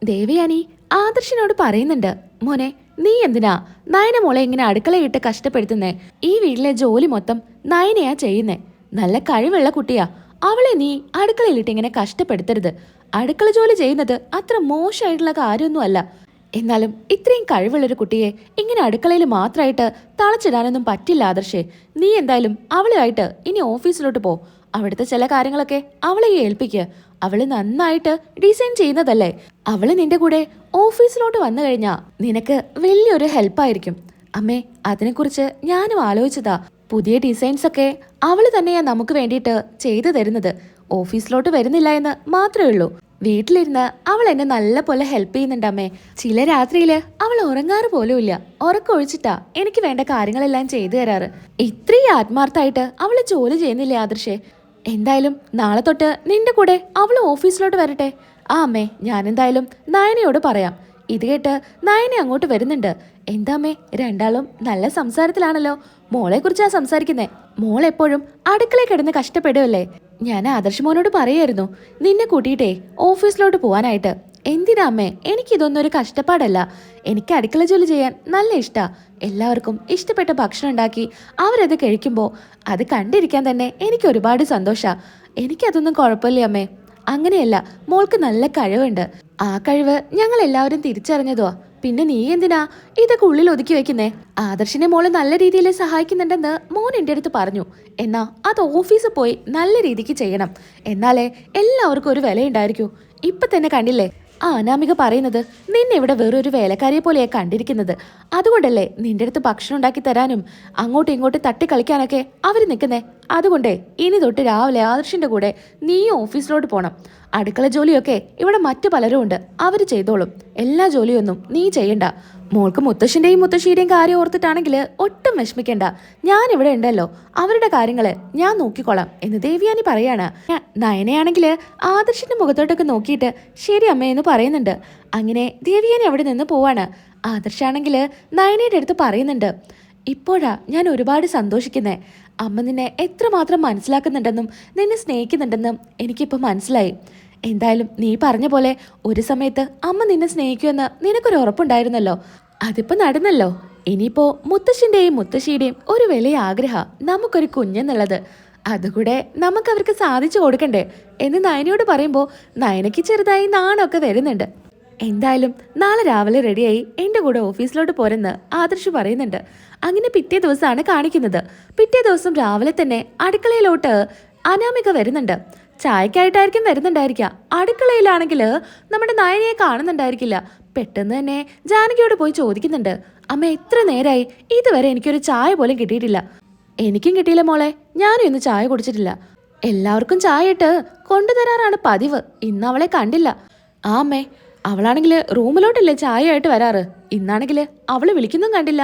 ദേവയാനി ആദർശിനോട് പറയുന്നുണ്ട്, മോനെ നീ എന്തിനാ നയന മോളെ ഇങ്ങനെ അടുക്കളയിട്ട് കഷ്ടപ്പെടുത്തുന്നേ? ഈ വീട്ടിലെ ജോലി മൊത്തം നയനയാ ചെയ്യുന്നേ. നല്ല കഴിവുള്ള കുട്ടിയാ. അവളെ നീ അടുക്കളയിലിട്ട് ഇങ്ങനെ കഷ്ടപ്പെടുത്തരുത്. അടുക്കള ജോലി ചെയ്യുന്നത് അത്ര മോശമായിട്ടുള്ള കാര്യമൊന്നും അല്ല. എന്നാലും ഇത്രയും കഴിവുള്ളൊരു കുട്ടിയെ ഇങ്ങനെ അടുക്കളയിൽ മാത്രമായിട്ട് തളച്ചിടാനൊന്നും പറ്റില്ല ആദർശേ. നീ എന്തായാലും അവളുമായിട്ട് ഇനി ഓഫീസിലോട്ട് പോ. അവിടുത്തെ ചില കാര്യങ്ങളൊക്കെ അവളെ ഏൽപ്പിക്കുക. അവള് നന്നായിട്ട് ഡിസൈൻ ചെയ്യുന്നതല്ലേ. അവള് നിന്റെ കൂടെ ഓഫീസിലോട്ട് വന്നു കഴിഞ്ഞാ നിനക്ക് വലിയൊരു ഹെൽപ്പായിരിക്കും. അമ്മേ, അതിനെക്കുറിച്ച് ഞാനും ആലോചിച്ചതാ. പുതിയ ഡിസൈൻസ് ഒക്കെ അവള് തന്നെയാ നമുക്ക് വേണ്ടിയിട്ട് ചെയ്തു തരുന്നത്. ഓഫീസിലോട്ട് വരുന്നില്ല എന്ന് മാത്രമേ ഉള്ളൂ. വീട്ടിലിരുന്ന് അവൾ എന്നെ നല്ല പോലെ ഹെൽപ്പ് ചെയ്യുന്നുണ്ട് അമ്മേ. ചില രാത്രിയില് അവൾ ഉറങ്ങാറ് പോലുമില്ല. ഉറക്കൊഴിച്ചിട്ടാ എനിക്ക് വേണ്ട കാര്യങ്ങളെല്ലാം ചെയ്തു തരാറ്. ഇത്രയും ആത്മാർത്ഥമായിട്ട് അവള് ജോലി ചെയ്യുന്നില്ലേ ആദർശേ? എന്തായാലും നാളെ തൊട്ട് നിന്റെ കൂടെ അവള് ഓഫീസിലോട്ട് വരട്ടെ. ആ അമ്മേ, ഞാനെന്തായാലും നയനയോട് പറയാം. ഇത് കേട്ട് നയന അങ്ങോട്ട് വരുന്നുണ്ട്. എന്താമ്മേ, രണ്ടാളും നല്ല സംസാരത്തിലാണല്ലോ. മോളെ കുറിച്ചാ സംസാരിക്കുന്നേ. മോളെപ്പോഴും അടുക്കളയിൽ കിടന്ന് കഷ്ടപ്പെടുവല്ലേ? ഞാൻ ആദർശ് മോനോട് പറയായിരുന്നു നിന്നെ കൂട്ടിയിട്ടേ ഓഫീസിലോട്ട് പോവാനായിട്ട്. എന്തിനാ അമ്മേ, എനിക്കിതൊന്നും ഒരു കഷ്ടപ്പാടല്ല. എനിക്ക് അടുക്കള ജോലി ചെയ്യാൻ നല്ല ഇഷ്ടാ. എല്ലാവർക്കും ഇഷ്ടപ്പെട്ട ഭക്ഷണം ഉണ്ടാക്കി അവരത് കഴിക്കുമ്പോൾ അത് കണ്ടിരിക്കാൻ തന്നെ എനിക്ക് ഒരുപാട് സന്തോഷാ. എനിക്കതൊന്നും കുഴപ്പമില്ല അമ്മേ. അങ്ങനെയല്ല, മോൾക്ക് നല്ല കഴിവുണ്ട്. ആ കഴിവ് ഞങ്ങൾ എല്ലാവരും തിരിച്ചറിഞ്ഞതുവാ. പിന്നെ നീ എന്തിനാ ഇതൊക്കെ ഉള്ളിൽ ഒതുക്കി വെക്കുന്നേ? ആദർശിനെ മോള് നല്ല രീതിയിൽ സഹായിക്കുന്നുണ്ടെന്ന് മോൻ എൻ്റെ അടുത്ത് പറഞ്ഞു. എന്നാ അത് ഓഫീസിൽ പോയി നല്ല രീതിക്ക് ചെയ്യണം. എന്നാലേ എല്ലാവർക്കും ഒരു വിലയുണ്ടായിരിക്കൂ. ഇപ്പൊ തന്നെ കണ്ടില്ലേ ആ അനാമിക പറയുന്നത്? നിന്നെ ഇവിടെ വേറൊരു വേലക്കാരിയെ പോലെയാ കണ്ടിരിക്കുന്നത്. അതുകൊണ്ടല്ലേ നിന്റെ അടുത്ത് ഭക്ഷണം ഉണ്ടാക്കി തരാനും അങ്ങോട്ടും ഇങ്ങോട്ടും തട്ടിക്കളിക്കാനൊക്കെ അവർ നിൽക്കുന്നേ. അതുകൊണ്ടേ ഇനി തൊട്ട് രാവിലെ ആദർശിന്റെ കൂടെ നീ ഓഫീസിലോട്ട് പോണം. അടുക്കള ജോലിയൊക്കെ ഇവിടെ മറ്റു പലരും ഉണ്ട്, അവർ ചെയ്തോളും. എല്ലാ ജോലിയൊന്നും നീ ചെയ്യണ്ട. മോൾക്ക് മുത്തശ്ശിന്റെയും മുത്തശ്ശിയുടെയും കാര്യം ഓർത്തിട്ടാണെങ്കിൽ ഒട്ടും വിഷമിക്കണ്ട. ഞാൻ ഇവിടെ ഉണ്ടല്ലോ, അവരുടെ കാര്യങ്ങള് ഞാൻ നോക്കിക്കോളാം എന്ന് ദേവയാനി പറയാണ്. നയനയാണെങ്കിൽ ആദർശിന്റെ മുഖത്തോട്ടൊക്കെ നോക്കിയിട്ട് ശരി അമ്മയെന്ന് പറയുന്നുണ്ട്. അങ്ങനെ ദേവയാനി അവിടെ നിന്ന് പോവാണ്. ആദർശാണെങ്കിൽ നയനയുടെ അടുത്ത് പറയുന്നുണ്ട്, ഇപ്പോഴാ ഞാൻ ഒരുപാട് സന്തോഷിക്കുന്നേ. അമ്മ നിന്നെ എത്രമാത്രം മനസ്സിലാക്കുന്നുണ്ടെന്നും നിന്നെ സ്നേഹിക്കുന്നുണ്ടെന്നും എനിക്കിപ്പോൾ മനസ്സിലായി. എന്തായാലും നീ പറഞ്ഞ പോലെ ഒരു സമയത്ത് അമ്മ നിന്നെ സ്നേഹിക്കുമെന്ന് നിനക്കൊരു ഉറപ്പുണ്ടായിരുന്നല്ലോ, അതിപ്പോ നടന്നല്ലോ. ഇനിയിപ്പോ മുത്തശ്ശിന്റെയും മുത്തശ്ശിയുടെയും ഒരു വലിയ ആഗ്രഹം നമുക്കൊരു കുഞ്ഞെന്നുള്ളത്. അതുകൂടെ നമുക്കവർക്ക് സാധിച്ചു കൊടുക്കണ്ടേ എന്ന് നയനയോട് പറയുമ്പോൾ നയനയ്ക്ക് ചെറുതായി നാണമൊക്കെ വരുന്നുണ്ട്. എന്തായാലും നാളെ രാവിലെ റെഡിയായി എൻ്റെ കൂടെ ഓഫീസിലോട്ട് പോരെന്ന് ആദർശ് പറയുന്നുണ്ട്. അങ്ങനെ പിറ്റേ ദിവസമാണ് കാണിക്കുന്നത്. പിറ്റേ ദിവസം രാവിലെ തന്നെ അടുക്കളയിലോട്ട് അനാമിക വരുന്നുണ്ട്. ചായക്കായിട്ടായിരിക്കും വരുന്നുണ്ടായിരിക്കുക. അടുക്കളയിലാണെങ്കിൽ നമ്മുടെ നയനയെ കാണുന്നുണ്ടായിരിക്കില്ല. പെട്ടെന്ന് തന്നെ ജാനകിയോട് പോയി ചോദിക്കുന്നുണ്ട്, അമ്മ എത്ര നേരമായി, ഇതുവരെ എനിക്കൊരു ചായ പോലും കിട്ടിയിട്ടില്ല. എനിക്കും കിട്ടിയില്ല മോളെ, ഞാനും ഇന്ന് ചായ കുടിച്ചിട്ടില്ല. എല്ലാവർക്കും ചായ ഇട്ട് കൊണ്ടുതരാറാണ് പതിവ്. ഇന്ന് അവളെ കണ്ടില്ല. ആ അമ്മേ, അവളാണെങ്കിൽ റൂമിലോട്ടല്ലേ ചായ ആയിട്ട് വരാറ്. ഇന്നാണെങ്കിൽ അവള് വിളിക്കുന്നും കണ്ടില്ല.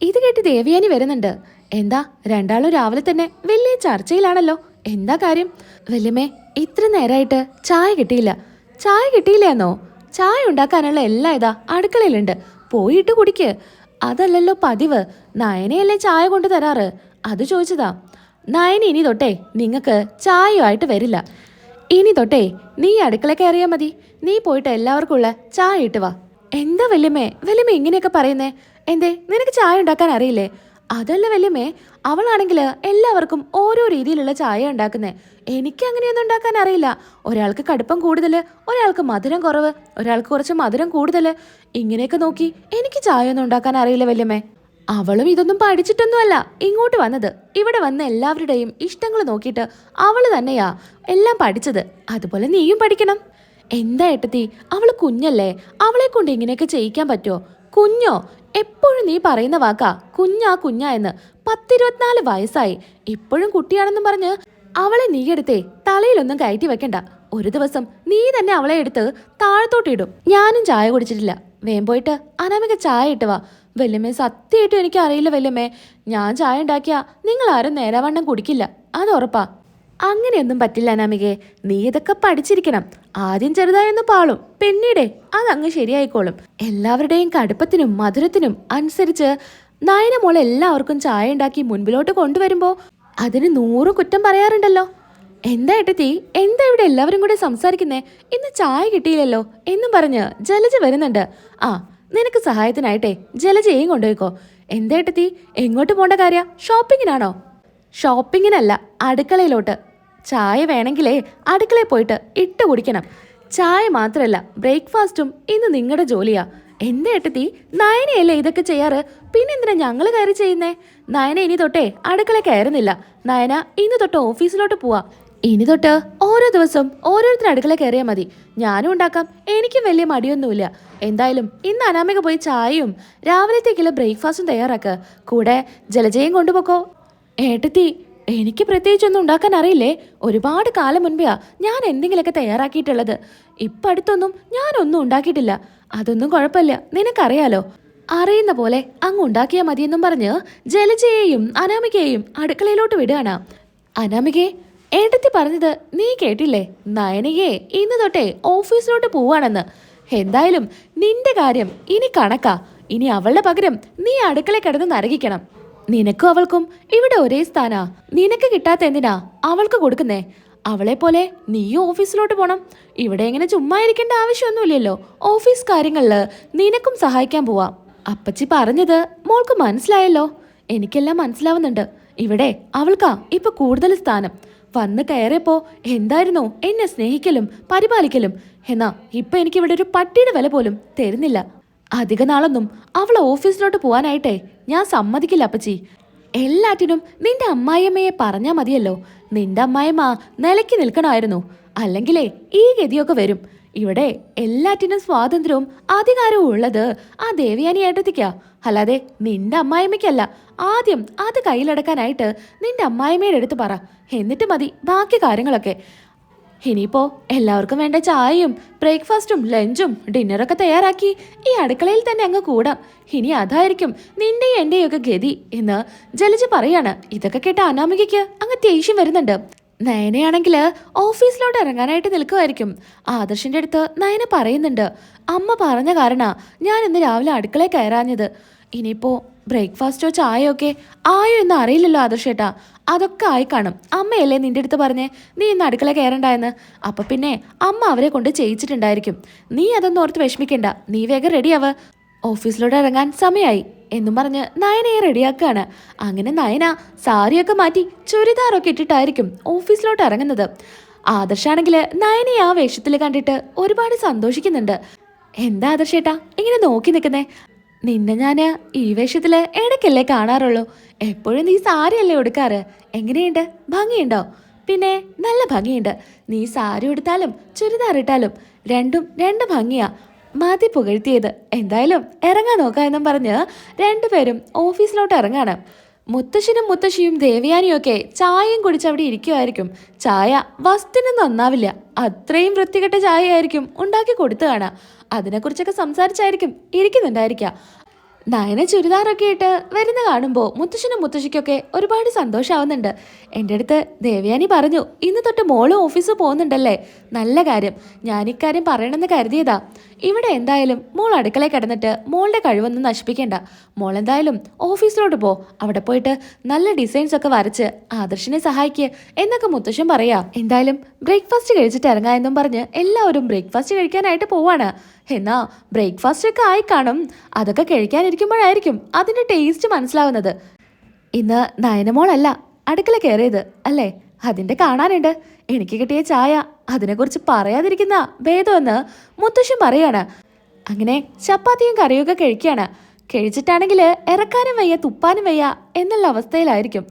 ഇത് കേട്ട് ദേവയാനി വരുന്നുണ്ട്. എന്താ രണ്ടാളും രാവിലെ തന്നെ വലിയ ചർച്ചയിലാണല്ലോ? എന്താ കാര്യം? വല്യമ്മേ, ഇത്ര നേരമായിട്ട് ചായ കിട്ടിയില്ല. ചായ കിട്ടിയില്ലെന്നോ? ചായ ഉണ്ടാക്കാനുള്ള എല്ലാ ഇതാ അടുക്കളയിലുണ്ട്, പോയിട്ട് കുടിക്ക്. അതല്ലല്ലോ പതിവ്. നയനയല്ലേ ചായ കൊണ്ട് തരാറ്, അത് ചോദിച്ചതാ. നയന ഇനി തൊട്ടേ നിങ്ങൾക്ക് ചായയുമായിട്ട് വരില്ല. ഇനി തൊട്ടേ നീ അടുക്കള കയറിയാ മതി. നീ പോയിട്ട് എല്ലാവർക്കും ഉള്ള ചായ ഇട്ട് വാ. എന്താ വല്യമ്മേ, വല്യമ്മ ഇങ്ങനെയൊക്കെ പറയുന്നേ? എന്തേ, നിനക്ക് ചായ ഉണ്ടാക്കാൻ അറിയില്ലേ? അതല്ല വല്യമ്മേ, അവളാണെങ്കിൽ എല്ലാവർക്കും ഓരോ രീതിയിലുള്ള ചായ ഉണ്ടാക്കുന്നേ. എനിക്ക് അങ്ങനെയൊന്നും ഉണ്ടാക്കാൻ അറിയില്ല. ഒരാൾക്ക് കടുപ്പം കൂടുതൽ, ഒരാൾക്ക് മധുരം കുറവ്, ഒരാൾക്ക് കുറച്ച് മധുരം കൂടുതൽ. ഇങ്ങനെയൊക്കെ നോക്കി എനിക്ക് ചായ ഒന്നും ഉണ്ടാക്കാൻ അറിയില്ല വല്യമ്മേ. അവളും ഇതൊന്നും പഠിച്ചിട്ടൊന്നുമല്ല ഇങ്ങോട്ട് വന്നത്. ഇവിടെ വന്ന എല്ലാവരുടെയും ഇഷ്ടങ്ങൾ നോക്കിയിട്ട് അവള് തന്നെയാ എല്ലാം പഠിച്ചത്. അതുപോലെ നീയും പഠിക്കണം. എന്താ ഏട്ടത്തി, അവള് കുഞ്ഞല്ലേ, അവളെ കൊണ്ട് ഇങ്ങനെയൊക്കെ ചെയ്യിക്കാൻ പറ്റുമോ? കുഞ്ഞോ? എപ്പോഴും നീ പറയുന്ന വാക്കാ കുഞ്ഞാ കുഞ്ഞാ എന്ന്. 10-24 വയസ്സായി, ഇപ്പോഴും കുട്ടിയാണെന്നും പറഞ്ഞ് അവളെ നീ എടുത്തേ തലയിലൊന്നും കയറ്റി വെക്കണ്ട. ഒരു ദിവസം നീ തന്നെ അവളെ എടുത്ത് താഴത്തോട്ടിടും. ഞാനും ചായ കുടിച്ചിട്ടില്ല. വേം പോയിട്ട് അനാമിക ചായ ഇട്ടുവാ. വല്യമ്മേ, സത്യമായിട്ടും എനിക്ക് അറിയില്ല വല്യമ്മേ. ഞാൻ ചായ ഉണ്ടാക്കിയാ നിങ്ങൾ ആരും നേരാവണ്ണം കുടിക്കില്ല, അത് ഉറപ്പാ. അങ്ങനെയൊന്നും പറ്റില്ല അനാമികയെ, നീ ഇതൊക്കെ പഠിച്ചിരിക്കണം. ആദ്യം ചെറുതായൊന്ന് പാളും, പിന്നീടേ അതങ്ങ് ശരിയായിക്കോളും. എല്ലാവരുടെയും കടുപ്പത്തിനും മധുരത്തിനും അനുസരിച്ച് നയന മോൾ എല്ലാവർക്കും ചായ ഉണ്ടാക്കി മുൻപിലോട്ട് കൊണ്ടുവരുമ്പോ അതിന് 100 കുറ്റം പറയാറുണ്ടല്ലോ. എന്താ ഏട്ടത്തി, എന്താ ഇവിടെ എല്ലാവരും കൂടെ സംസാരിക്കുന്നേ? ഇന്ന് ചായ കിട്ടിയില്ലല്ലോ എന്നും പറഞ്ഞ് ജലജ വരുന്നുണ്ട്. ആ, നിനക്ക് സഹായത്തിനായിട്ടെ ജലജയെയും കൊണ്ടുപോയിക്കോ. എന്താ ഏട്ടത്തി, എങ്ങോട്ട് പോണ്ട കാര്യ? ഷോപ്പിങ്ങിനാണോ? ഷോപ്പിങ്ങിനല്ല, അടുക്കളയിലോട്ട്. ചായ വേണമെങ്കിലേ അടുക്കളയിൽ പോയിട്ട് ഇട്ട് കുടിക്കണം. ചായ മാത്രമല്ല, ബ്രേക്ക്ഫാസ്റ്റും ഇന്ന് നിങ്ങളുടെ ജോലിയാ. എന്താ ഏട്ടത്തി, നയനയല്ലേ ഇതൊക്കെ ചെയ്യാറ്, പിന്നെ എന്തിനാ ഞങ്ങൾ കയറി ചെയ്യുന്നേ? നയന ഇനി തൊട്ടേ അടുക്കള കയറുന്നില്ല. നയന ഇന്ന് തൊട്ട് ഓഫീസിലോട്ട് പോവാ. ഇനി തൊട്ട് ഓരോ ദിവസം ഓരോരുത്തർ അടുക്കള കയറിയാൽ മതി. ഞാനും ഉണ്ടാക്കാം, എനിക്കും വലിയ മടിയൊന്നുമില്ല. എന്തായാലും ഇന്ന് അനാമിക പോയി ചായയും രാവിലത്തേക്കുള്ള ബ്രേക്ക്ഫാസ്റ്റും തയ്യാറാക്കുക. കൂടെ ജലജയും കൊണ്ടുപോക്കോ. ഏട്ടത്തി, എനിക്ക് പ്രത്യേകിച്ചൊന്നും ഉണ്ടാക്കാൻ അറിയില്ലേ. ഒരുപാട് കാലം മുൻപെയാ ഞാൻ എന്തെങ്കിലുമൊക്കെ തയ്യാറാക്കിയിട്ടുള്ളത്. ഇപ്പം അടുത്തൊന്നും ഞാനൊന്നും ഉണ്ടാക്കിയിട്ടില്ല. അതൊന്നും കുഴപ്പമില്ല, നിനക്കറിയാലോ. അറിയുന്ന പോലെ അങ്ങ് ഉണ്ടാക്കിയാൽ മതിയെന്നും പറഞ്ഞ് ജലജയെയും അനാമികയെയും അടുക്കളയിലോട്ട് വിടുകയാണ്. അനാമികയെ, ഏട്ടത്തി പറഞ്ഞത് നീ കേട്ടില്ലേ? നയനയെ ഇന്ന് തൊട്ടേ ഓഫീസിലോട്ട് പോവാണെന്ന്. എന്തായാലും നിന്റെ കാര്യം ഇനി കണക്കാ. ഇനി അവളുടെ പകരം നീ അടുക്കള കിടന്ന് നരകിക്കണം. നിനക്കും അവൾക്കും ഇവിടെ ഒരേ സ്ഥാനാ. നിനക്ക് കിട്ടാത്ത എന്തിനാ അവൾക്ക് കൊടുക്കുന്നേ? അവളെ പോലെ നീയും ഓഫീസിലോട്ട് പോണം. ഇവിടെ എങ്ങനെ ചുമ്മാ ഇരിക്കേണ്ട ആവശ്യമൊന്നുമില്ലല്ലോ. ഓഫീസ് കാര്യങ്ങളില് നിനക്കും സഹായിക്കാൻ പോവാം. അപ്പച്ചി പറഞ്ഞത് മോൾക്ക് മനസ്സിലായല്ലോ? എനിക്കെല്ലാം മനസ്സിലാവുന്നുണ്ട്. ഇവിടെ അവൾക്കാ ഇപ്പൊ കൂടുതൽ സ്ഥാനം. വന്ന് കയറിയപ്പോ എന്തായിരുന്നു എന്നെ സ്നേഹിക്കലും പരിപാലിക്കലും. എന്നാ ഇപ്പൊ എനിക്കിവിടെ ഒരു പട്ടിയുടെ വില പോലും തരുന്നില്ല. അധിക നാളൊന്നും അവൾ ഓഫീസിലോട്ട് പോവാനായിട്ടേ ഞാൻ സമ്മതിക്കില്ല അപ്പച്ചി. എല്ലാറ്റിനും നിന്റെ അമ്മായിയമ്മയെ പറഞ്ഞാ മതിയല്ലോ. നിന്റെ അമ്മായിമ്മ നിലയ്ക്ക് നിൽക്കണമായിരുന്നു. അല്ലെങ്കിലേ ഈ ഗതിയൊക്കെ വരും. ഇവിടെ എല്ലാറ്റിനും സ്വാതന്ത്ര്യവും അധികാരവും ഉള്ളത് ആ ദേവയാനി ഏട്ടത്തിക്കാ, അല്ലാതെ നിന്റെ അമ്മായിമ്മയ്ക്കല്ല. ആദ്യം അത് കയ്യിലടക്കാനായിട്ട് നിന്റെ അമ്മായിമ്മയുടെ അടുത്ത് പറ. എന്നിട്ട് മതി ബാക്കി കാര്യങ്ങളൊക്കെ. ഇനിയിപ്പോ എല്ലാവർക്കും വേണ്ട ചായയും ബ്രേക്ക്ഫാസ്റ്റും ലഞ്ചും ഡിന്നറൊക്കെ തയ്യാറാക്കി ഈ അടുക്കളയിൽ തന്നെ അങ്ങ് കൂടാം. ഇനി അതായിരിക്കും നിന്റെയും എന്റെയും ഒക്കെ ഗതി എന്ന് ജലജ പറയാണ്. ഇതൊക്കെ കേട്ട അനാമികയ്ക്ക് അങ്ങ് ദേഷ്യം വരുന്നുണ്ട്. നയനയാണെങ്കിൽ ഓഫീസിലോട്ട് ഇറങ്ങാനായിട്ട് നിൽക്കുമായിരിക്കും. ആദർശിന്റെ അടുത്ത് നയന പറയുന്നുണ്ട്, അമ്മ പറഞ്ഞ കാരണ ഞാൻ ഇന്ന് രാവിലെ അടുക്കളയിൽ കയറാഞ്ഞത്. ഇനിയിപ്പോ ബ്രേക്ക്ഫാസ്റ്റോ ചായയോ ഒക്കെ ആയോ എന്ന് അറിയില്ലല്ലോ ആദർശേട്ടാ. അതൊക്കെ ആയി കാണും. അമ്മയല്ലേ നിന്റെ അടുത്ത് പറഞ്ഞേ നീ ഇന്ന് അടുക്കള കയറണ്ടായെന്ന്. അപ്പൊ പിന്നെ അമ്മ അവരെ കൊണ്ട് ചെയ്യിച്ചിട്ടുണ്ടായിരിക്കും. നീ അതൊന്നും ഓർത്ത് വിഷമിക്കണ്ട. നീ വേഗം റെഡിയാവ്, ഓഫീസിലോട്ട് ഇറങ്ങാൻ സമയമായി എന്നും പറഞ്ഞ് നയനയെ റെഡിയാക്കുകയാണ്. അങ്ങനെ നയന സാരിയൊക്കെ മാറ്റി ചുരിദാറൊക്കെ ഇട്ടിട്ടായിരിക്കും ഓഫീസിലോട്ട് ഇറങ്ങുന്നത്. ആദർശാണെങ്കിൽ നയനയെ ആ വേഷത്തിൽ കണ്ടിട്ട് ഒരുപാട് സന്തോഷിക്കുന്നുണ്ട്. എന്താ ആദർശേട്ടാ ഇങ്ങനെ നോക്കി നിൽക്കുന്നേ? നിന്നെ ഞാന് ഈ വേഷത്തില് ഇടയ്ക്കല്ലേ കാണാറുള്ളൂ. എപ്പോഴും നീ സാരിയല്ലേ ഉടുക്കാറ്. എങ്ങനെയുണ്ട്, ഭംഗിയുണ്ടോ? പിന്നെ നല്ല ഭംഗിയുണ്ട്. നീ സാരി ഉടുത്താലും ചുരിദാർ ഇട്ടാലും രണ്ടും രണ്ട് ഭംഗിയാ. മതി പുകഴ്ത്തിയത്. എന്തായാലും ഇറങ്ങാൻ നോക്കാം എന്നും പറഞ്ഞ് രണ്ടുപേരും ഓഫീസിലോട്ട് ഇറങ്ങാണ്. മുത്തശ്ശനും മുത്തശ്ശിയും ദേവയാനിയും ഒക്കെ ചായയും കുടിച്ച് അവിടെ ഇരിക്കുമായിരിക്കും. ചായ വസ്തുവിന് നന്നാവില്ല, അത്രയും വൃത്തികെട്ട ചായ ആയിരിക്കും ഉണ്ടാക്കി കൊടുത്തു കാണാം. അതിനെക്കുറിച്ചൊക്കെ സംസാരിച്ചായിരിക്കും ഇരിക്കുന്നുണ്ടായിരിക്കാം. നയന ചുരിദാറൊക്കെ ഇട്ട് വരുന്ന കാണുമ്പോൾ മുത്തശ്ശനും മുത്തശ്ശിക്കൊക്കെ ഒരുപാട് സന്തോഷമാവുന്നുണ്ട്. എൻ്റെ അടുത്ത് ദേവയാനി പറഞ്ഞു, ഇന്ന് തൊട്ട് മോള് ഓഫീസിൽ പോകുന്നുണ്ടല്ലേ? നല്ല കാര്യം. ഞാൻ ഇക്കാര്യം പറയണമെന്ന് കരുതിയതാ. ഇവിടെ എന്തായാലും മോൾ അടുക്കളയിൽ കിടന്നിട്ട് മോളുടെ കഴിവൊന്നും നശിപ്പിക്കേണ്ട. മോൾ എന്തായാലും ഓഫീസിലോട്ട് പോ. അവിടെ പോയിട്ട് നല്ല ഡിസൈൻസ് ഒക്കെ വരച്ച് ആദർശിനെ സഹായിക്കുക എന്നൊക്കെ മുത്തശ്ശൻ പറയാ. എന്തായാലും ബ്രേക്ക്ഫാസ്റ്റ് കഴിച്ചിട്ട് ഇറങ്ങാ എന്നും പറഞ്ഞ് എല്ലാവരും ബ്രേക്ക്ഫാസ്റ്റ് കഴിക്കാനായിട്ട് പോവാണ്. എന്നാ ബ്രേക്ക്ഫാസ്റ്റ് ഒക്കെ ആയി കാണും. അതൊക്കെ കഴിക്കാനിരിക്കുമ്പോഴായിരിക്കും അതിന്റെ ടേസ്റ്റ് മനസ്സിലാവുന്നത്. ഇന്ന് നയനമോളല്ല അടുക്കള കയറിയത് അല്ലേ? അതിന്റെ കാണാനുണ്ട്. എനിക്ക് കിട്ടിയ ചായ അതിനെക്കുറിച്ച് പറയാതിരിക്കുന്ന ഭേദമെന്ന് മുത്തശ്ശൻ പറയാണ്. അങ്ങനെ ചപ്പാത്തിയും കറിയൊക്കെ കഴിക്കുകയാണ്. കഴിച്ചിട്ടാണെങ്കിൽ ഇറക്കാനും വയ്യ തുപ്പാനും വയ്യ എന്നുള്ള അവസ്ഥയിലായിരിക്കും.